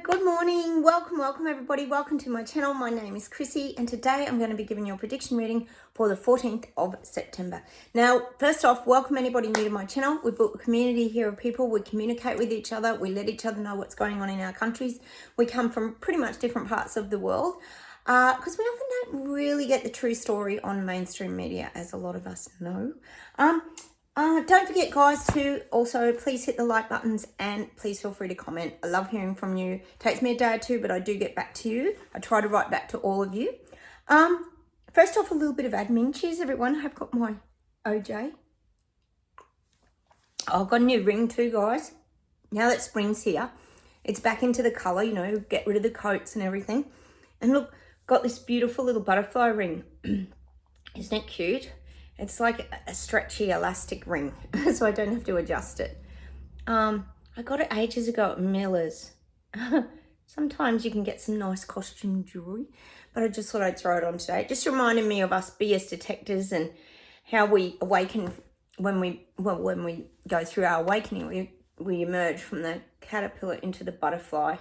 good morning. Welcome everybody. Welcome to my channel. My name is Chrissy and today I'm going to be giving you a prediction reading for the 14th of September. Now, first off, welcome anybody new to my channel. We've built a community here of people. We communicate with each other. We let each other know what's going on in our countries. We come from pretty much different parts of the world because we often don't really get the true story on mainstream media, as a lot of us know. Don't forget, guys, to also please hit the like buttons and please feel free to comment. I love hearing from you. It takes me a day or two, but I do get back to you. I try to write back to all of you. First off, a little bit of admin. Cheers, everyone. I've got my OJ. I've got a new ring too, guys. Now that spring's here, it's back into the colour, you know, get rid of the coats and everything. And look, got this beautiful little butterfly ring. Isn't it cute? It's like a stretchy elastic ring, so I don't have to adjust it. I got it ages ago at Miller's. Sometimes you can get some nice costume jewellery, but I just thought I'd throw it on today. It just reminded me of us BS detectors and how we awaken when we go through our awakening. We emerge from the caterpillar into the butterfly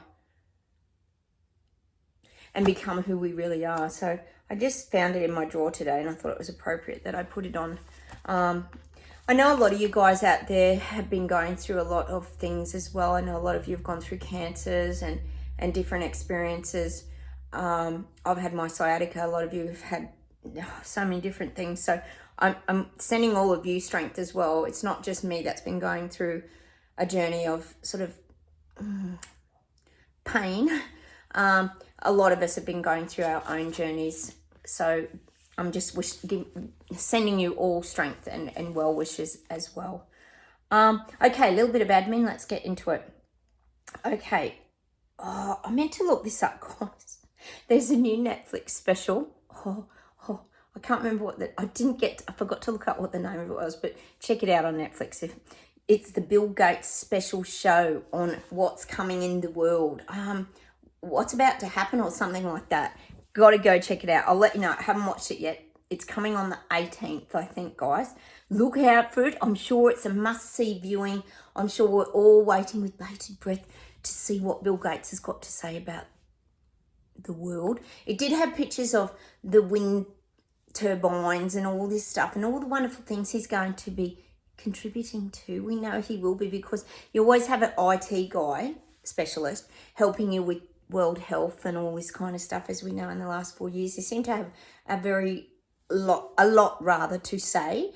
and become who we really are. So I just found it in my drawer today and I thought it was appropriate that I put it on. I know a lot of you guys out there have been going through a lot of things as well. I know a lot of you have gone through cancers and different experiences. I've had my sciatica. A lot of you have had so many different things. So I'm sending all of you strength as well. It's not just me that's been going through a journey of sort of pain. A lot of us have been going through our own journeys. So I'm just sending you all strength and well wishes as well. Okay, a little bit of admin. Let's get into it. Okay. Oh, I meant to look this up, guys. There's a new Netflix special. I can't remember I forgot to look up what the name of it was, but check it out on Netflix. It's the Bill Gates special show on what's coming in the world. What's about to happen or something like that. Got to go check it out. I'll let you know. I haven't watched it yet. It's coming on the 18th, I think, guys. Look out for it. I'm sure it's a must-see viewing. I'm sure we're all waiting with bated breath to see what Bill Gates has got to say about the world. It did have pictures of the wind turbines and all this stuff and all the wonderful things he's going to be contributing to. We know he will be because you always have an IT guy, specialist, helping you with world health and all this kind of stuff. As we know, in the last 4 years, they seem to have a lot rather to say,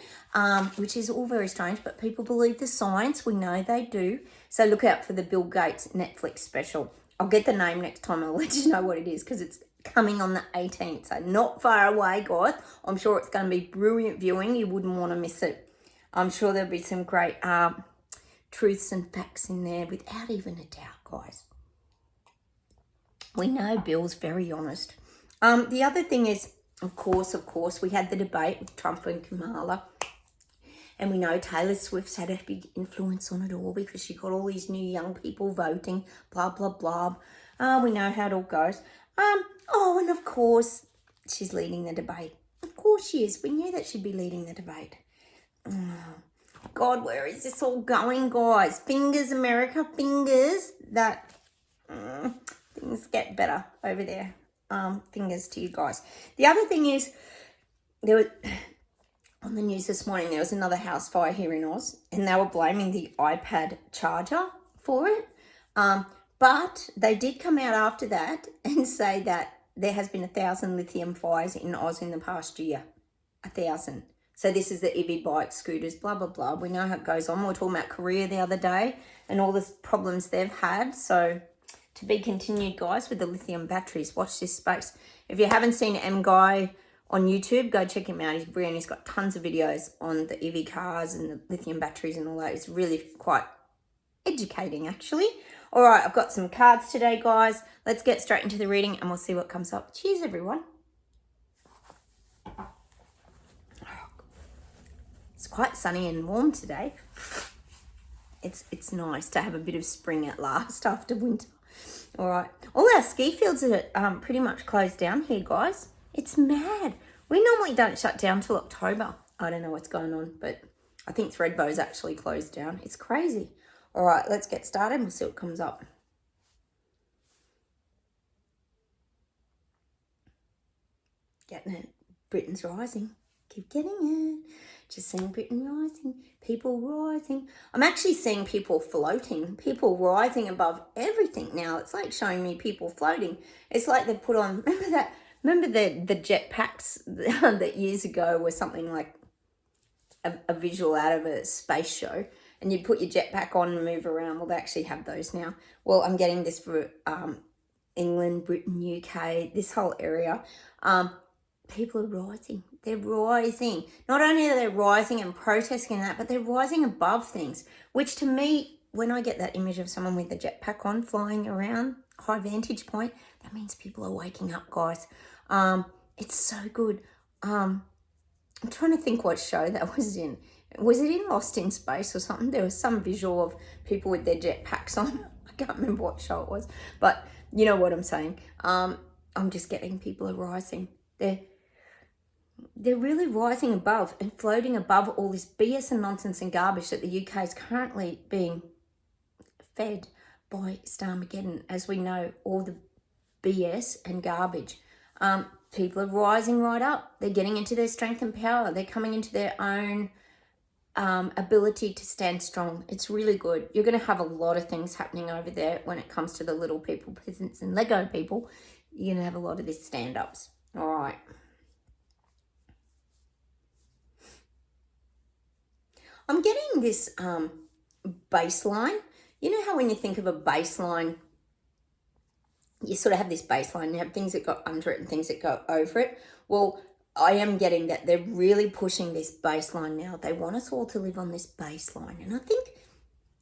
which is all very strange, but people believe the science. We know they do. So look out for the Bill Gates Netflix special. I'll get the name next time. I'll let you know what it is because it's coming on the 18th. So not far away, guys. I'm sure it's going to be brilliant viewing. You wouldn't want to miss it. I'm sure there'll be some great truths and facts in there without even a doubt, guys. We know Bill's very honest. The other thing is, of course, we had the debate with Trump and Kamala. And we know Taylor Swift's had a big influence on it all because she got all these new young people voting, blah, blah, blah. We know how it all goes. And of course, she's leading the debate. Of course she is. We knew that she'd be leading the debate. Oh, God, where is this all going, guys? Fingers, America, fingers that things get better over there. Fingers to you guys. The other thing is, there was on the news this morning, there was another house fire here in Oz, and they were blaming the iPad charger for it. But they did come out after that and say that there has been 1,000 lithium fires in Oz in the past year. 1,000. So this is the EV bike, scooters, blah, blah, blah. We know how it goes on. We were talking about Korea the other day and all the problems they've had. So to be continued, guys, with the lithium batteries. Watch this space. If you haven't seen M Guy on YouTube, go check him out. He's brilliant. He's got tons of videos on the EV cars and the lithium batteries and all that. It's really quite educating, actually. All right, I've got some cards today, guys. Let's get straight into the reading and we'll see what comes up. Cheers, everyone. It's quite sunny and warm today. It's nice to have a bit of spring at last after winter. All right. All our ski fields are pretty much closed down here, guys. It's mad. We normally don't shut down till October. I don't know what's going on, but I think Threadbow's actually closed down. It's crazy. All right, let's get started and we'll see what comes up. Getting it. Britain's rising. Keep getting it. Just seeing Britain rising. People rising. I'm actually seeing people floating. People rising above everything now. It's like showing me people floating. It's like they put on, remember the jetpacks that years ago were something like a visual out of a space show, and you'd put your jetpack on and move around. Well, they actually have those now. Well, I'm getting this for England, Britain, UK, this whole area. People are rising. They're rising. Not only are they rising and protesting that, but they're rising above things, which to me, when I get that image of someone with a jetpack on flying around, high vantage point, that means people are waking up, guys. It's so good. I'm trying to think what show that was in. Was it in Lost in Space or something? There was some visual of people with their jetpacks on. I can't remember what show it was, but you know what I'm saying. I'm just getting people are rising. They're really rising above and floating above all this BS and nonsense and garbage that the UK is currently being fed by Starmageddon. As we know, all the BS and garbage. People are rising right up. They're getting into their strength and power. They're coming into their own ability to stand strong. It's really good. You're going to have a lot of things happening over there when it comes to the little people, peasants and Lego people. You're going to have a lot of these stand-ups. All right. I'm getting this baseline. You know how when you think of a baseline, you sort of have this baseline. You have things that go under it and things that go over it. Well, I am getting that they're really pushing this baseline now. They want us all to live on this baseline. And I think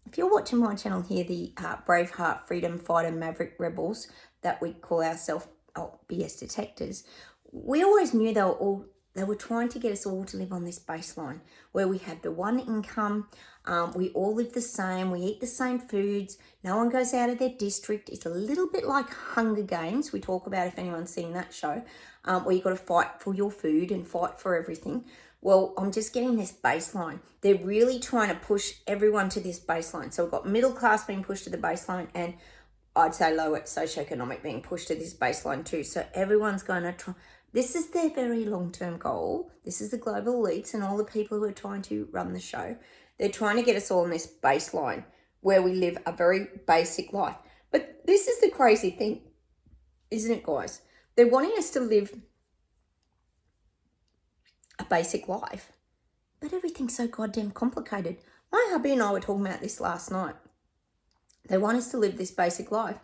if you're watching my channel here, the Braveheart, Freedom Fighter, Maverick Rebels that we call ourselves BS detectors, we always knew they were trying to get us all to live on this baseline where we had the one income, we all live the same, we eat the same foods, no one goes out of their district. It's a little bit like Hunger Games, we talk about if anyone's seen that show, where you've got to fight for your food and fight for everything. Well, I'm just getting this baseline. They're really trying to push everyone to this baseline. So we've got middle class being pushed to the baseline, and I'd say lower socioeconomic being pushed to this baseline too. So everyone's going to try. This is their very long-term goal. This is the global elites and all the people who are trying to run the show. They're trying to get us all on this baseline where we live a very basic life. But this is the crazy thing, isn't it, guys? They're wanting us to live a basic life, but everything's so goddamn complicated. My hubby and I were talking about this last night. They want us to live this basic life,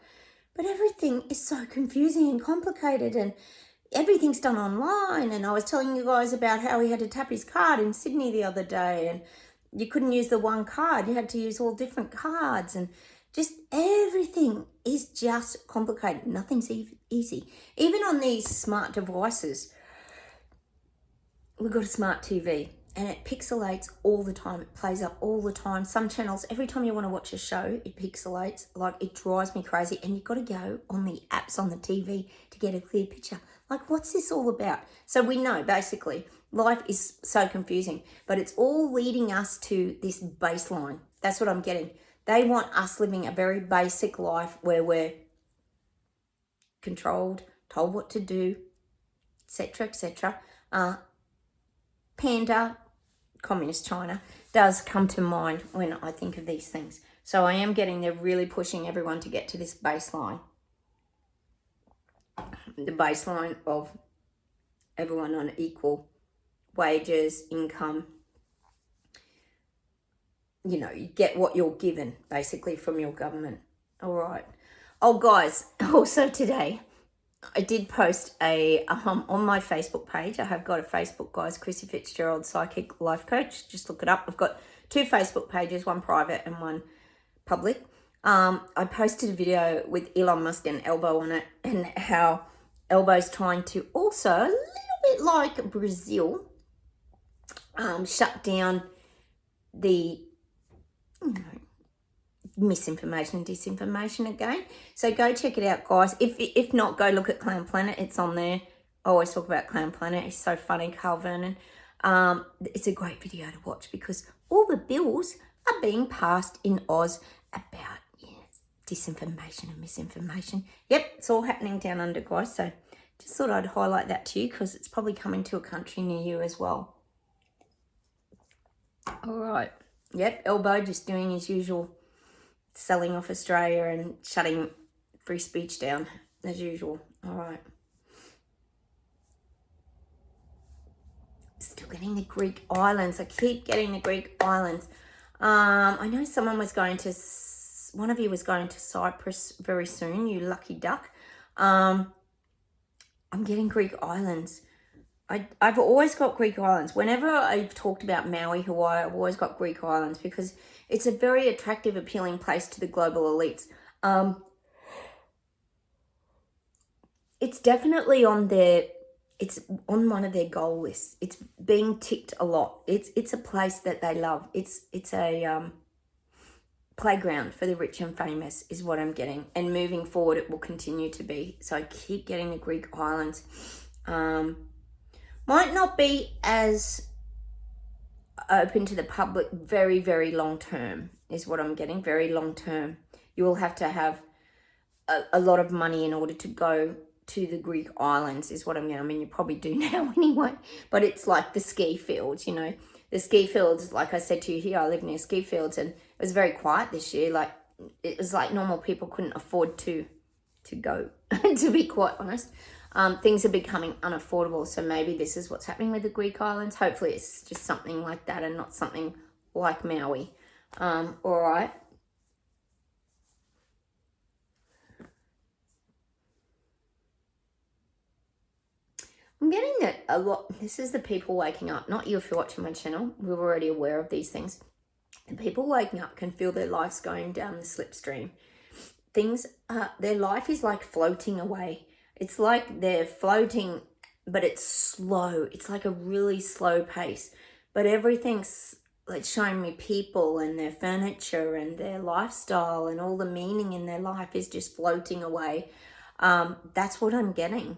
but everything is so confusing and complicated, and everything's done online. And I was telling you guys about how he had to tap his card in Sydney the other day, and you couldn't use the one card. You had to use all different cards, and just everything is just complicated. Nothing's easy. Even on these smart devices, we've got a smart TV and it pixelates all the time. It plays up all the time. Some channels, every time you want to watch a show, it pixelates. Like, it drives me crazy. And you've got to go on the apps on the TV to get a clear picture. Like, what's this all about? So we know, basically, life is so confusing, but it's all leading us to this baseline. That's what I'm getting. They want us living a very basic life where we're controlled, told what to do, etc., etc. Panda, communist China, does come to mind when I think of these things. So I am getting, they're really pushing everyone to get to this baseline. The baseline of everyone on equal wages, income. You know, you get what you're given, basically, from your government. All right. Oh, guys, also today, I did post on my Facebook page. I have got a Facebook, guys, Chrissy Fitzgerald Psychic Life Coach. Just look it up. I've got 2 Facebook pages, one private and one public. I posted a video with Elon Musk and Elbow on it, and how Elbow's trying to also, a little bit like Brazil, shut down the, misinformation and disinformation again. So go check it out, guys. If not, go look at Clown Planet. It's on there. I always talk about Clown Planet. It's so funny, Carl Vernon. It's a great video to watch because all the bills are being passed in Oz about disinformation and misinformation. Yep, it's all happening down under, guys. So Just thought I'd highlight that to you because it's probably coming to a country near you as well. All right. Yep, Elbow just doing his usual, selling off Australia and shutting free speech down as usual. All right. Still getting the Greek islands. I keep getting the Greek islands. I know someone was going to, one of you was going to Cyprus very soon, you lucky duck. I'm getting Greek islands. I've always got Greek islands. Whenever I've talked about Maui, Hawaii, I've always got Greek islands because it's a very attractive, appealing place to the global elites. It's definitely on it's on one of their goal lists. It's being ticked a lot. It's a place that they love. It's a playground for the rich and famous is what I'm getting. And moving forward, it will continue to be. So I keep getting the Greek islands. Might not be as open to the public very, very long term is what I'm getting. Very long term. You will have to have a lot of money in order to go to the Greek islands is what I'm getting. I mean, you probably do now anyway, but it's like the ski fields, you know. The ski fields, like I said to you here, I live near ski fields and it was very quiet this year. Like, it was like normal people couldn't afford to go, to be quite honest. Things are becoming unaffordable, so maybe this is what's happening with the Greek islands. Hopefully it's just something like that and not something like Maui. All right. I'm getting that a lot. This is the people waking up, not you if you're watching my channel. We're already aware of these things. The people waking up can feel their life's going down the slipstream. Their life is like floating away. It's like they're floating, but it's slow. It's like a really slow pace. But everything's like showing me people and their furniture and their lifestyle and all the meaning in their life is just floating away. That's what I'm getting.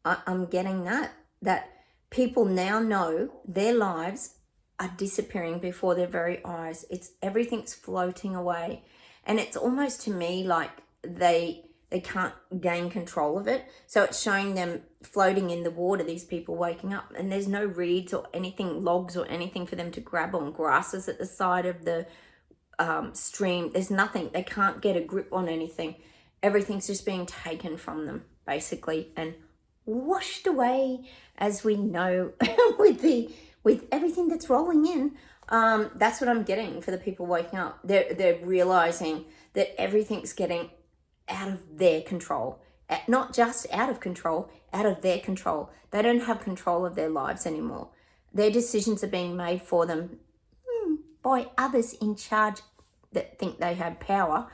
I'm getting that people now know their lives are disappearing before their very eyes. Everything's floating away. And it's almost to me like they can't gain control of it. So it's showing them floating in the water, these people waking up, and there's no reeds or anything, logs or anything for them to grab on, grasses at the side of the stream. There's nothing. They can't get a grip on anything. Everything's just being taken from them, basically, and washed away, as we know, with everything that's rolling in. That's what I'm getting for the people waking up. They're realizing that everything's getting out of their control. Not just out of control, out of their control. They don't have control of their lives anymore. Their decisions are being made for them by others in charge that think they have power.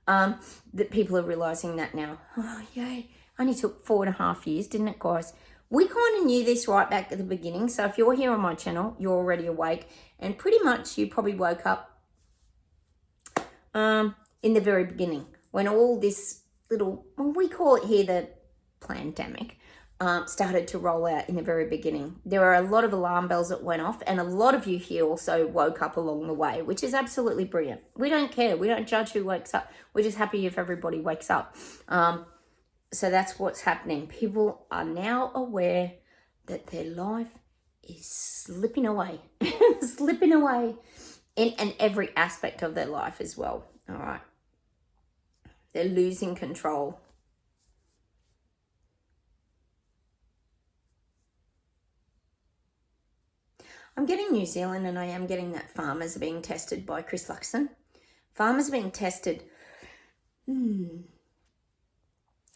That people are realizing that now. Oh, yay. Only took 4.5 years, didn't it, guys? We kind of knew this right back at the beginning. So if you're here on my channel, you're already awake. And pretty much you probably woke up in the very beginning. When all this little, well, we call it here the pandemic, started to roll out in the very beginning. There were a lot of alarm bells that went off. And a lot of you here also woke up along the way, which is absolutely brilliant. We don't care. We don't judge who wakes up. We're just happy if everybody wakes up. So that's what's happening. People are now aware that their life is slipping away, slipping away in every aspect of their life as well. All right. They're losing control. I'm getting New Zealand and I am getting that farmers are being tested by Chris Luxon. Farmers are being tested.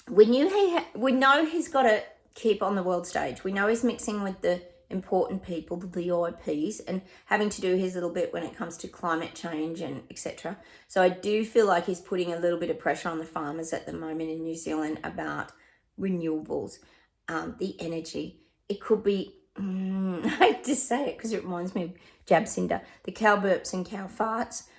We know he's got to keep on the world stage. We know he's mixing with the important people, the VIPs, and having to do his little bit when it comes to climate change and etc. So I do feel like he's putting a little bit of pressure on the farmers at the moment in New Zealand about renewables, the energy. It could be, I hate to say it because it reminds me of Jabcinder, the cow burps and cow farts.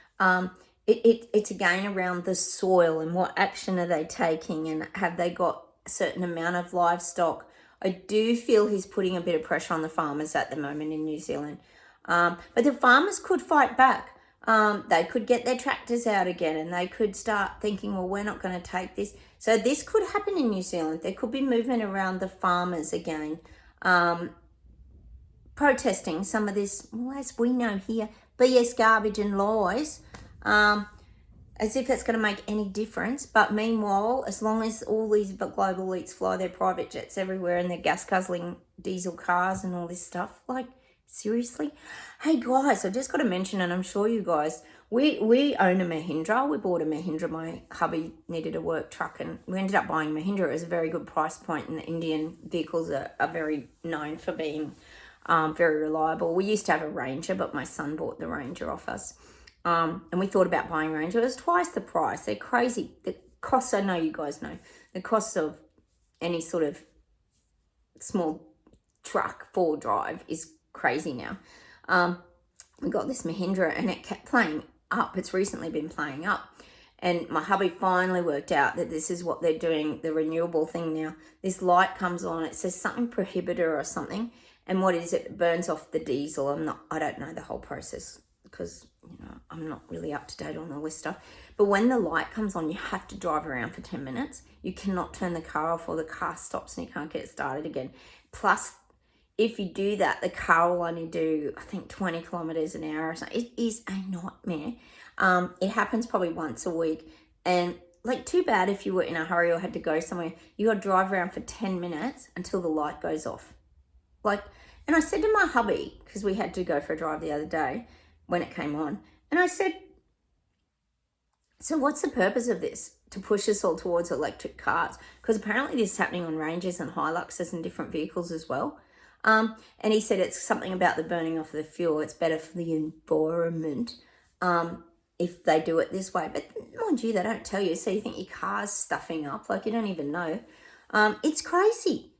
It's again around the soil and what action are they taking and have they got a certain amount of livestock. I do feel he's putting a bit of pressure on the farmers at the moment in New Zealand. But the farmers could fight back. They could get their tractors out again, and they could start thinking, well, we're not going to take this. So this could happen in New Zealand. There could be movement around the farmers again, protesting some of this, well, as we know here, BS garbage and lies, as if that's going to make any difference. But meanwhile, as long as all these global elites fly their private jets everywhere and their gas-guzzling diesel cars and all this stuff, like, seriously? Hey guys, I've just got to mention, and I'm sure you guys, we own a Mahindra. We bought a Mahindra. My hubby needed a work truck, and we ended up buying Mahindra. It was a very good price point, and the Indian vehicles are very known for being very reliable. We used to have a Ranger, but my son bought the Ranger off us. And we thought about buying Ranger. It was twice the price. They're crazy. The costs, I know you guys know, the costs of any sort of small truck, 4-drive, is crazy now. We got this Mahindra, and it kept playing up. It's recently been playing up. And my hubby finally worked out that this is what they're doing, the renewable thing now. This light comes on. It says something prohibitor or something. And what is it? It burns off the diesel. I don't know the whole process because, I'm not really up to date on all this stuff. But when the light comes on, you have to drive around for 10 minutes. You cannot turn the car off, or the car stops and you can't get it started again. Plus, if you do that, the car will only do, I think, 20 kilometers an hour or something. It is a nightmare. It happens probably once a week. And like, too bad if you were in a hurry or had to go somewhere. You got to drive around for 10 minutes until the light goes off. Like, and I said to my hubby, because we had to go for a drive the other day when it came on, and I said, so what's the purpose of this? To push us all towards electric cars? Because apparently this is happening on Rangers and Hiluxes and different vehicles as well. And he said it's something about the burning off of the fuel. It's better for the environment if they do it this way. But mind you, they don't tell you, so you think your car's stuffing up, like you don't even know. It's crazy.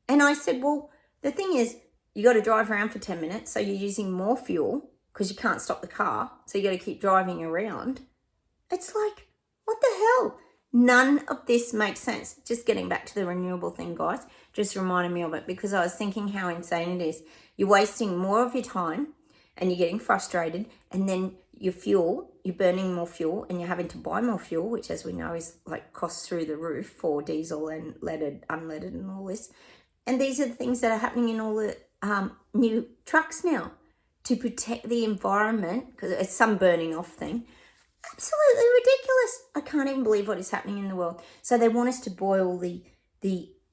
And I said, well, the thing is, you got to drive around for 10 minutes, so you're using more fuel because you can't stop the car, so you got to keep driving around. It's like, what the hell? None of this makes sense. Just getting back to the renewable thing, guys, just reminded me of it, because I was thinking how insane it is. You're wasting more of your time and you're getting frustrated, and then your fuel, you're burning more fuel and you're having to buy more fuel, which, as we know, is like costs through the roof for diesel and leaded, unleaded and all this. And these are the things that are happening in all the new trucks now to protect the environment, because it's some burning off thing. Absolutely ridiculous. I can't even believe what is happening in the world. So they want us to boil the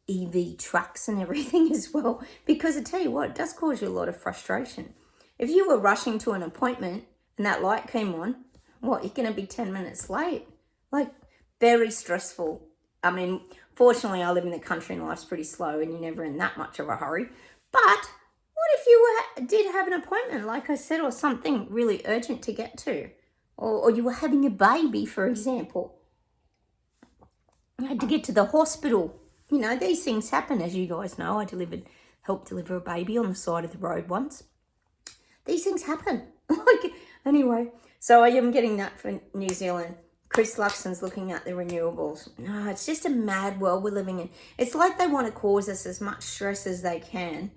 EV trucks and everything as well, because I tell you what, it does cause you a lot of frustration. If you were rushing to an appointment and that light came on, what, you're going to be 10 minutes late? Like, very stressful. I mean, fortunately, I live in the country and life's pretty slow and you're never in that much of a hurry. But what if you did have an appointment, like I said, or something really urgent to get to? Or you were having a baby, for example. You had to get to the hospital. These things happen, as you guys know. I helped deliver a baby on the side of the road once. These things happen. Anyway, so I am getting that for New Zealand. Chris Luxon's looking at the renewables. No, it's just a mad world we're living in. It's like they want to cause us as much stress as they can,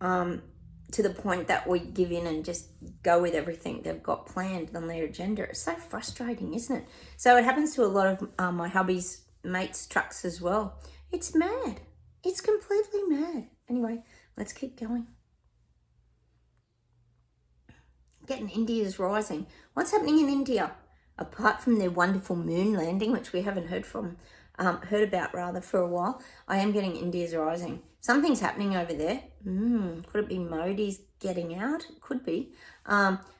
to the point that we give in and just go with everything they've got planned on their agenda. It's so frustrating, isn't it? So it happens to a lot of my hubby's mates' trucks as well. It's mad. It's completely mad. Anyway, let's keep going. Getting India's rising. What's happening in India? Apart from their wonderful moon landing, which we haven't heard about for a while, I am getting India's rising. Something's happening over there. Could it be Modi's getting out? It could be.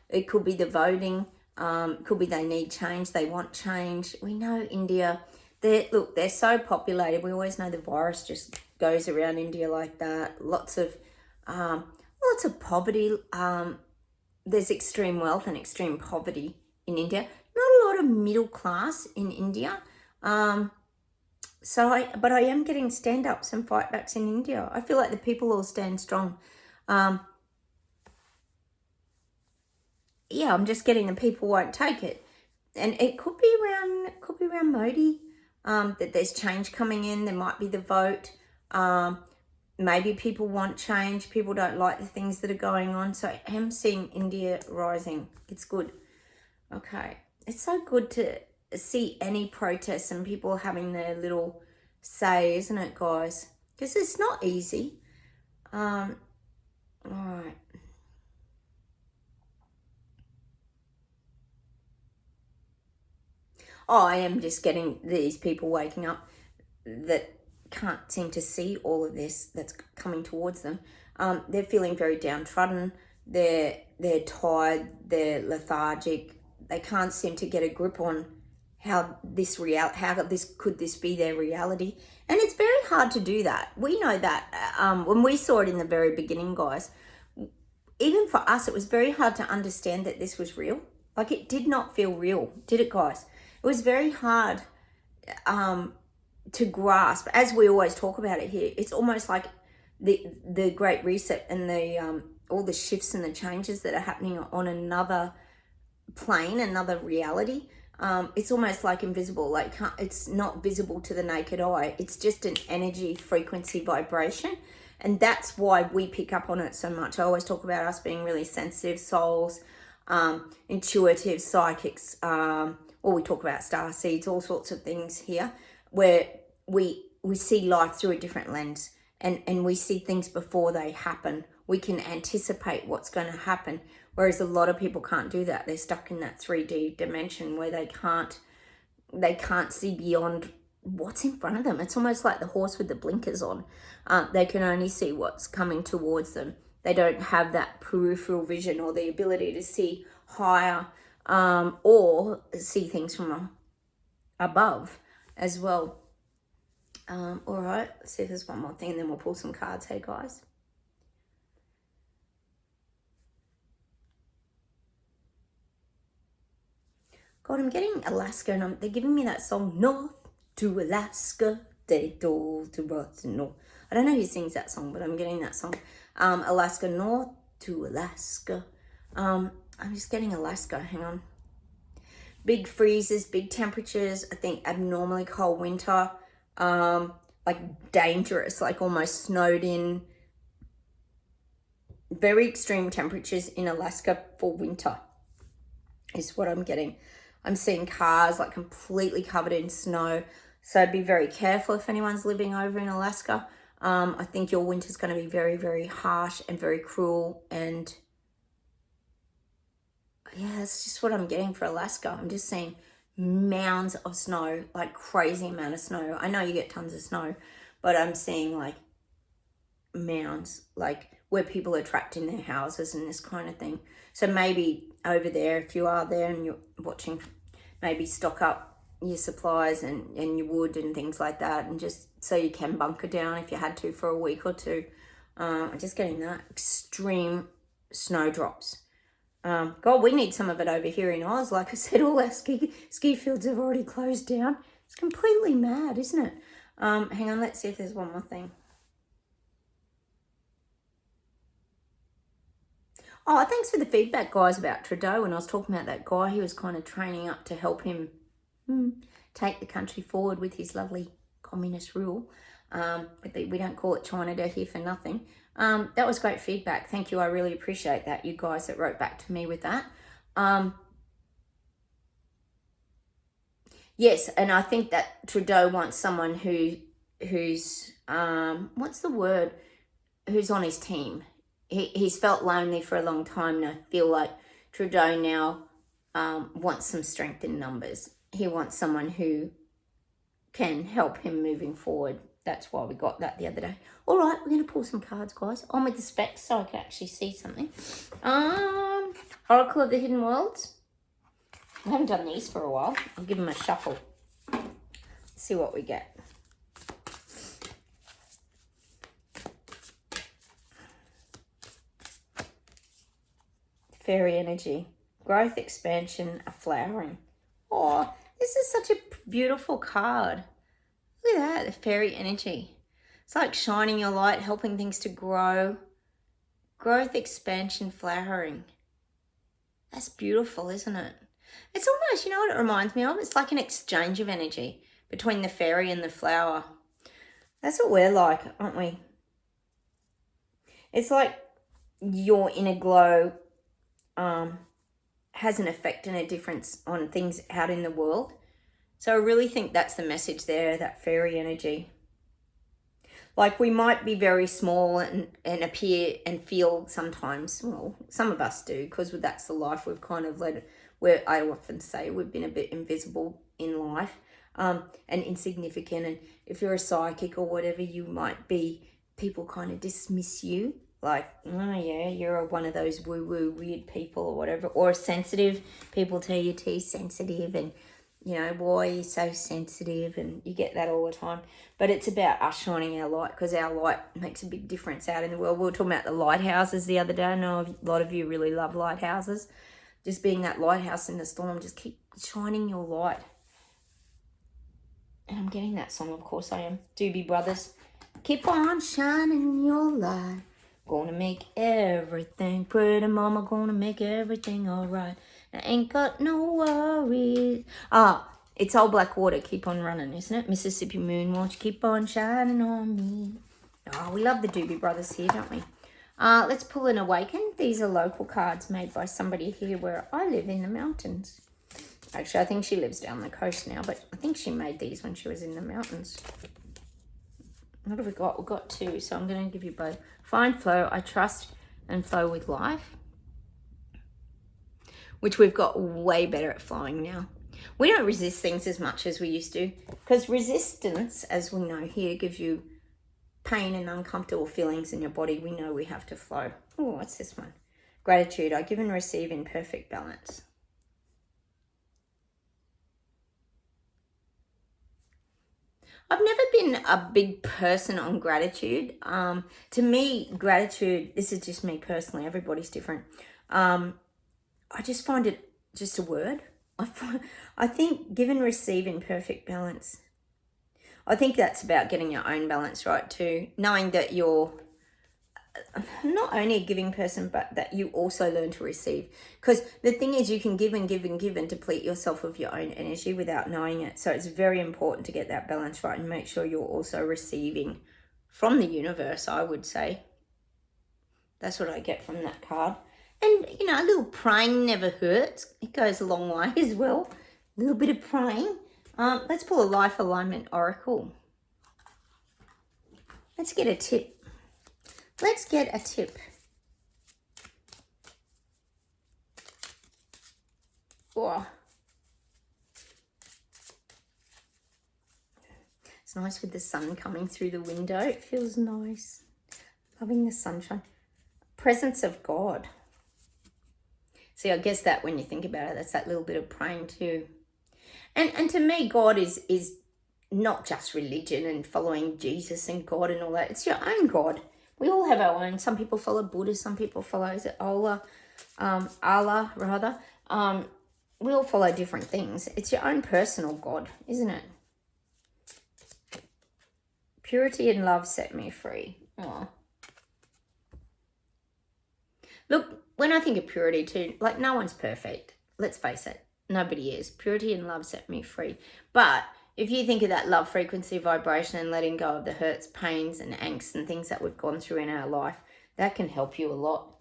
It could be the voting. Could be they need change. They want change. We know India. They're so populated. We always know the virus just goes around India like that. Lots of poverty. There's extreme wealth and extreme poverty in India. Not a lot of middle class in India. But I am getting stand-ups and fight-backs in India. I feel like the people all stand strong. I'm just getting the people won't take it. And it could be around Modi, that there's change coming in. There might be the vote. Maybe people want change. People don't like the things that are going on. So I am seeing India rising. It's good. Okay. It's so good to see any protests and people having their little say, isn't it, guys? Because it's not easy. All right. Oh, I am just getting these people waking up that can't seem to see all of this that's coming towards them. They're feeling very downtrodden. They're tired. They're lethargic. They can't seem to get a grip on how this could this be their reality. And it's very hard to do that. We know that when we saw it in the very beginning, guys. Even for us, it was very hard to understand that this was real. Like, it did not feel real, did it, guys? It was very hard to grasp. As we always talk about it here, it's almost like the Great Reset and the all the shifts and the changes that are happening on another plane, another reality. It's almost like invisible. Like, it's not visible to the naked eye. It's just an energy, frequency, vibration. And that's why we pick up on it so much. I always talk about us being really sensitive souls, intuitive psychics, or we talk about star seeds, all sorts of things here, where we see life through a different lens, and we see things before they happen. We can anticipate what's going to happen, whereas a lot of people can't do that. They're stuck in that 3D dimension where they can't see beyond what's in front of them. It's almost like the horse with the blinkers on. They can only see what's coming towards them. They don't have that peripheral vision or the ability to see higher or see things from above as well. All right, let's see if there's one more thing and then we'll pull some cards. Hey, guys. God, I'm getting Alaska, and they're giving me that song, North to Alaska, they do to us north. I don't know who sings that song, but I'm getting that song. Alaska, North to Alaska. I'm just getting Alaska, hang on. Big freezes, big temperatures, I think abnormally cold winter, like dangerous, like almost snowed in. Very extreme temperatures in Alaska for winter is what I'm getting. I'm seeing cars like completely covered in snow. So be very careful if anyone's living over in Alaska. I think your winter's going to be very, very harsh and very cruel. And yeah, that's just what I'm getting for Alaska. I'm just seeing mounds of snow, like crazy amount of snow. I know you get tons of snow, but I'm seeing like mounds, like where people are trapped in their houses and this kind of thing. So maybe over there, if you are there and you're watching, maybe stock up your supplies and your wood and things like that, and just so you can bunker down if you had to for a week or two. I'm just getting that extreme snowdrops. God, we need some of it over here in Oz. Like I said, all our ski fields have already closed down. It's completely mad, isn't it? Hang on, let's see if there's one more thing. Oh, thanks for the feedback, guys, about Trudeau. When I was talking about that guy, he was kind of training up to help him take the country forward with his lovely communist rule. But we don't call it China down here for nothing. That was great feedback. Thank you. I really appreciate that, you guys that wrote back to me with that. Yes, and I think that Trudeau wants someone who's what's the word? Who's on his team. He's felt lonely for a long time, and I feel like Trudeau now wants some strength in numbers. He wants someone who can help him moving forward. That's why we got that the other day. All right, we're going to pull some cards, guys. On with the specs so I can actually see something. Oracle of the Hidden Worlds. I haven't done these for a while. I'll give them a shuffle. Let's see what we get. Fairy energy. Growth, expansion, a flowering. Oh, this is such a beautiful card. Look at that, the fairy energy. It's like shining your light, helping things to grow. Growth, expansion, flowering. That's beautiful, isn't it? It's almost, you know what it reminds me of? It's like an exchange of energy between the fairy and the flower. That's what we're like, aren't we? It's like your inner glow has an effect and a difference on things out in the world. So I really think that's the message there, that fairy energy. Like, we might be very small and appear and feel sometimes, well, some of us do, because that's the life we've kind of led, where I often say we've been a bit invisible in life, and insignificant. And if you're a psychic or whatever you might be, people kind of dismiss you. Like, oh yeah, you're one of those woo-woo weird people or whatever. Or sensitive, people tell you too sensitive, and you know, why are you so sensitive? And you get that all the time. But it's about us shining our light, because our light makes a big difference out in the world. We were talking about the lighthouses the other day. I know a lot of you really love lighthouses. Just being that lighthouse in the storm, just keep shining your light. And I'm getting that song, of course I am. Doobie Brothers. Keep on shining your light. Gonna make everything pretty, mama. Gonna make everything alright. I ain't got no worries. It's Old Black Water, Keep On Running, isn't it? Mississippi Moon, won't you keep on shining on me? Oh, we love the Doobie Brothers here, don't we? Let's pull an Awaken. These are local cards made by somebody here where I live in the mountains. Actually, I think she lives down the coast now, but I think she made these when she was in the mountains. What have we got? We've got two, so I'm going to give you both. Find flow, I trust and flow with life. Which we've got way better at flowing now. We don't resist things as much as we used to, because resistance, as we know here, gives you pain and uncomfortable feelings in your body. We know we have to flow. Oh, what's this one? Gratitude, I give and receive in perfect balance. I've never been a big person on gratitude. To me, gratitude, this is just me personally, everybody's different. I just find it just a word. I think give and receive in perfect balance. I think that's about getting your own balance right too. Knowing that you're not only a giving person, but that you also learn to receive. Because the thing is, you can give and give and give and deplete yourself of your own energy without knowing it. So it's very important to get that balance right and make sure you're also receiving from the universe, I would say. That's what I get from that card. And, you know, a little praying never hurts. It goes a long way as well. A little bit of praying. Let's pull a Life Alignment Oracle. Let's get a tip. Let's get a tip. Oh. It's nice with the sun coming through the window. It feels nice. Loving the sunshine. Presence of God. See, I guess that when you think about it, that's that little bit of praying too. And to me, God is not just religion and following Jesus and God and all that. It's your own God. We all have our own. Some people follow Buddha. Some people follow, is it Allah? Allah, rather. We all follow different things. It's your own personal God, isn't it? Purity and love set me free. Aww. Look, when I think of purity too, like, no one's perfect. Let's face it. Nobody is. Purity and love set me free. But if you think of that love frequency vibration and letting go of the hurts, pains and angst and things that we've gone through in our life, that can help you a lot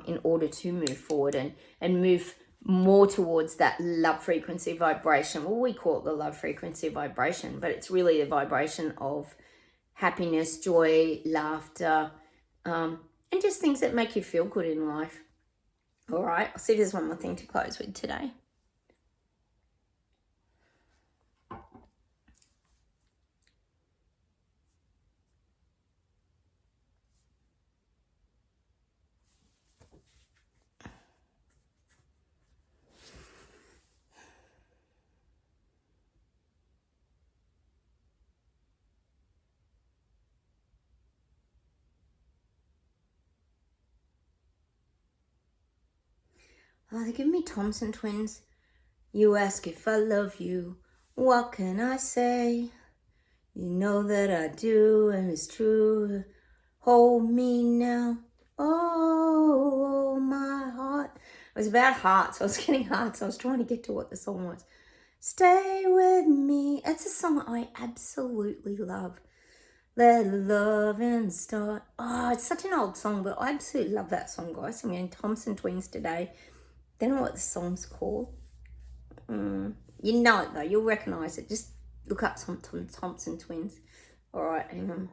in order to move forward and move more towards that love frequency vibration. Well, we call it the love frequency vibration, but it's really the vibration of happiness, joy, laughter, and just things that make you feel good in life. All right, I'll see if there's one more thing to close with today. Oh, they give me Thompson twins. You ask if I love you, what can I say? You know that I do, and it's true. Hold me now, oh my heart. It was about hearts. I was getting hearts. I was trying to get to what the song was. Stay with me. It's a song I absolutely love. Let love and start. Oh, it's such an old song, but I absolutely love that song, guys. I'm getting Thompson twins today. Don't know what the song's called. You know it though. You'll recognise it. Just look up some Thompson Twins. All right, hang on.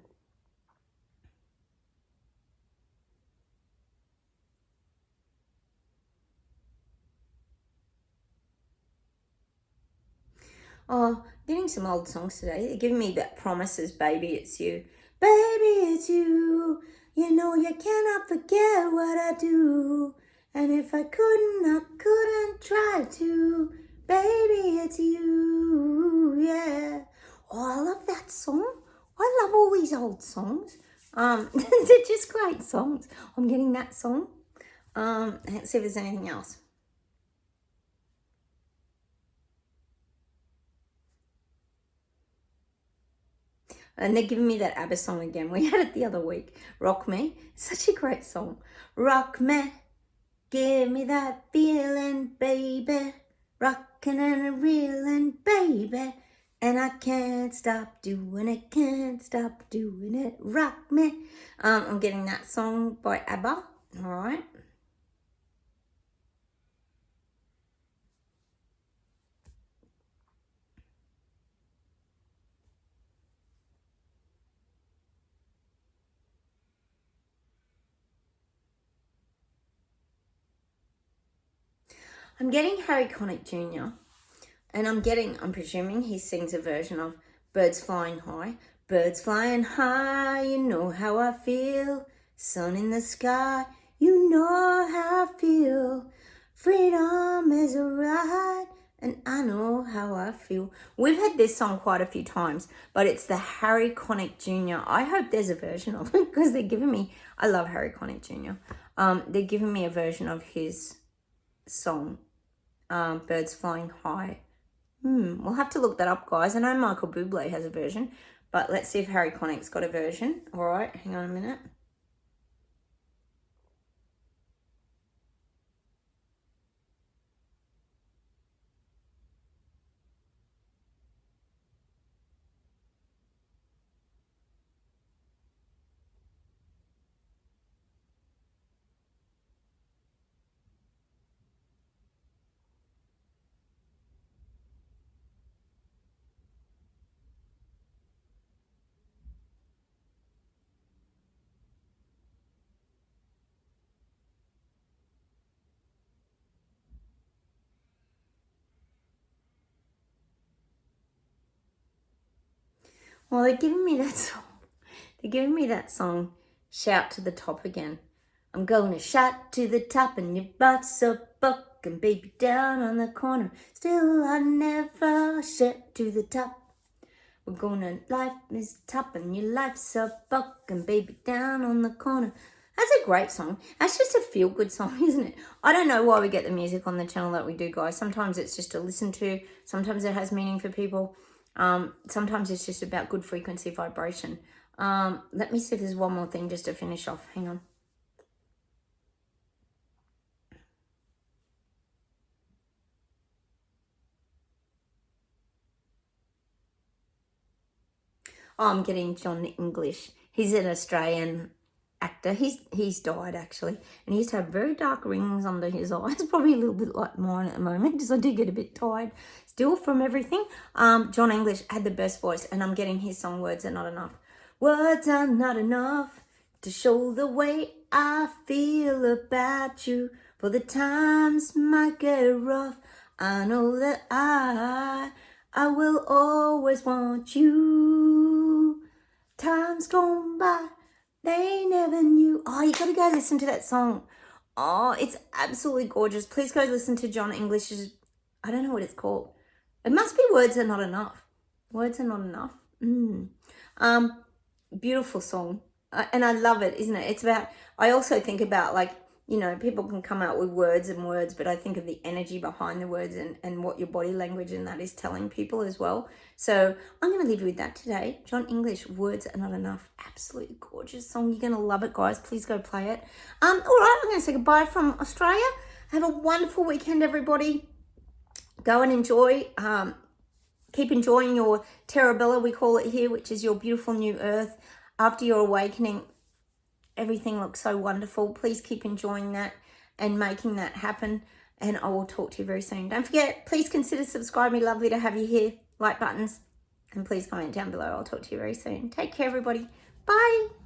Oh, getting some old songs today. They're giving me that Promises, Baby, It's You. Baby, it's you. You know you cannot forget what I do. And if I couldn't try to. Baby, it's you, yeah. Oh, I love that song. I love all these old songs. They're just great songs. I'm getting that song. Let's see if there's anything else. And they're giving me that ABBA song again. We had it the other week. Rock Me. Such a great song. Rock me. Give me that feeling, baby. Rockin' and reelin', baby. And I can't stop doing it, can't stop doing it. Rock me. I'm getting that song by ABBA. All right. I'm getting Harry Connick Jr. And I'm presuming he sings a version of Birds Flying High. Birds flying high, you know how I feel. Sun in the sky, you know how I feel. Freedom is a ride, and I know how I feel. We've had this song quite a few times, but it's the Harry Connick Jr. I hope there's a version of it because they're giving me, I love Harry Connick Jr. They're giving me a version of his song, Birds Flying High. We'll have to look that up, guys. I know Michael Bublé has a version, but let's see if Harry Connick's got a version. All right, hang on a minute. Well, they're giving me that song. They're giving me that song, Shout to the Top again. I'm gonna shout to the top and your butt's so bucking, baby, down on the corner. Still, I never shout to the top. We're gonna, life is top and your life's so bucking, baby, down on the corner. That's a great song. That's just a feel-good song, isn't it? I don't know why we get the music on the channel that we do, guys. Sometimes it's just to listen to. Sometimes it has meaning for people. Sometimes it's just about good frequency vibration. Let me see if there's one more thing just to finish off. Hang on. Oh, I'm getting John English. He's an Australian actor. He's died actually, and he used to have very dark rings under his eyes, probably a little bit like mine at the moment, because I do get a bit tired still from everything. John English had the best voice, and I'm getting his song Words Are Not Enough. Words are not enough to show the way I feel about you. For the times might get rough, I know that I will always want you. Times gone by, they never knew. Oh, you gotta go listen to that song. Oh, it's absolutely gorgeous. Please go listen to John English's, I don't know what it's called. It must be Words Are Not Enough. Words Are Not Enough. Beautiful song. And I love it, isn't it? It's about, I also think about, like, you know, people can come out with words and words, but I think of the energy behind the words and what your body language and that is telling people as well. So I'm going to leave you with that today. John English, Words Are Not Enough. Absolutely gorgeous song. You're going to love it, guys. Please go play it. All right, I'm going to say goodbye from Australia. Have a wonderful weekend, everybody. Go and enjoy. Keep enjoying your Terabella, we call it here, which is your beautiful new earth. After your awakening, everything looks so wonderful. Please keep enjoying that and making that happen. And I will talk to you very soon. Don't forget, please consider subscribing. Lovely to have you here. Like buttons. And please comment down below. I'll talk to you very soon. Take care, everybody. Bye.